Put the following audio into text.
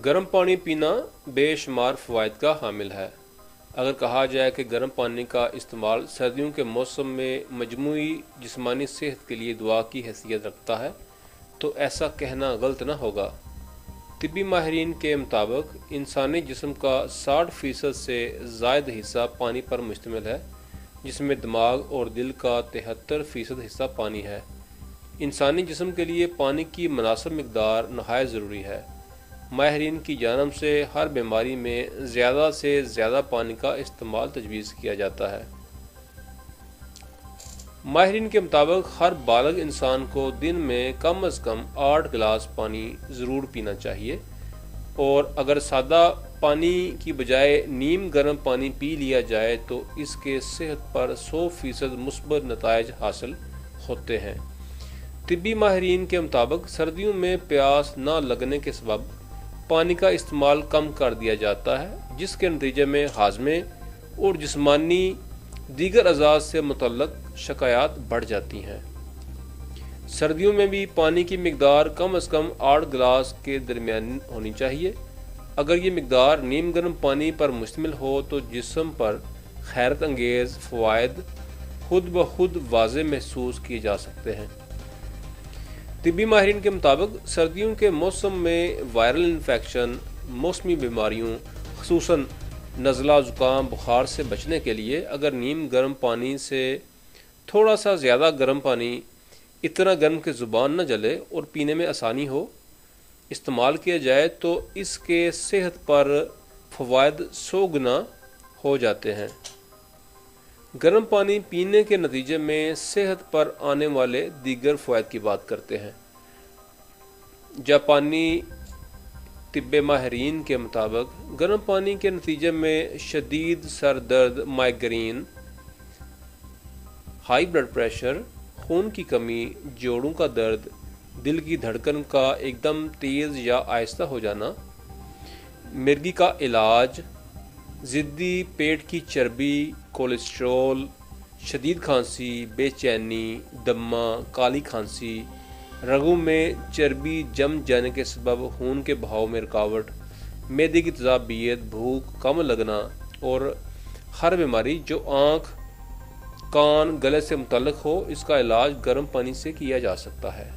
गर्म पानी पीना बेशुमार फ़वाइद का हामिल है। अगर कहा जाए कि गर्म पानी का इस्तेमाल सर्दियों के मौसम में मजमूई जिस्मानी सेहत के लिए दुआ की हैसियत रखता है तो ऐसा कहना गलत न होगा। तिब्बी माहिरीन के मुताबिक इंसानी जिस्म का 60% से ज़ायद हिस्सा पानी पर मुश्तमिल है, जिसमें दिमाग और दिल का 73% हिस्सा पानी है। इंसानी जिस्म के लिए पानी की मुनासिब मिकदार नहायत ज़रूरी है। माहिरीन की जानब से हर बीमारी में ज़्यादा से ज़्यादा पानी का इस्तेमाल तजवीज़ किया जाता है। माहिरीन के मुताबिक हर बालग इंसान को दिन में कम अज़ कम 8 गिलास पानी ज़रूर पीना चाहिए, और अगर सादा पानी की बजाय नीम गर्म पानी पी लिया जाए तो इसके सेहत पर 100% मुस्बत नताइज हासिल होते हैं। तिब्बी माहिरीन के मुताबिक सर्दियों में प्यास न लगने के सबब पानी का इस्तेमाल कम कर दिया जाता है, जिसके नतीजे में हाजमे और जिस्मानी दीगर अज़ा से मुतल्लक शिकायत बढ़ जाती हैं। सर्दियों में भी पानी की मिकदार कम अज़ कम 8 गिलास के दरमियान होनी चाहिए। अगर ये मिकदार नीम गर्म पानी पर मुश्तमिल हो तो जिस्म पर खैरत अंगेज़ फ़वाइद खुद ब खुद वाज़े महसूस किए जा सकते हैं। तिब्बी माहिरीन के मुताबिक सर्दियों के मौसम में वायरल इन्फेक्शन, मौसमी बीमारियों ख़ुसूसन नज़ला ज़ुकाम बुखार से बचने के लिए अगर नीम गर्म पानी से थोड़ा सा ज़्यादा गर्म पानी, इतना गर्म कि ज़ुबान न जले और पीने में आसानी हो, इस्तेमाल किया जाए तो इसके सेहत पर फ़वाइद 100 गुना हो जाते हैं। गर्म पानी पीने के नतीजे में सेहत पर आने वाले दीगर फ़वाइद की बात करते हैं। जापानी तिब्बे माहिरीन के मुताबिक गर्म पानी के नतीजे में शदीद सर दर्द, माइग्रेन, हाई ब्लड प्रेशर, खून की कमी, जोड़ों का दर्द, दिल की धड़कन का एकदम तेज़ या आहिस्ता हो जाना, मिर्गी का इलाज, ज़िद्दी पेट की चर्बी, कोलेस्ट्रॉल, शदीद खांसी, बेचैनी, दमा, काली खांसी, रगों में चर्बी जम जाने के सबब खून के बहाव में रुकावट, मैदे की तज़ाबियत, भूख कम लगना और हर बीमारी जो आँख, कान, गले से मुतल्लिक हो, इसका इलाज गर्म पानी से किया जा सकता है।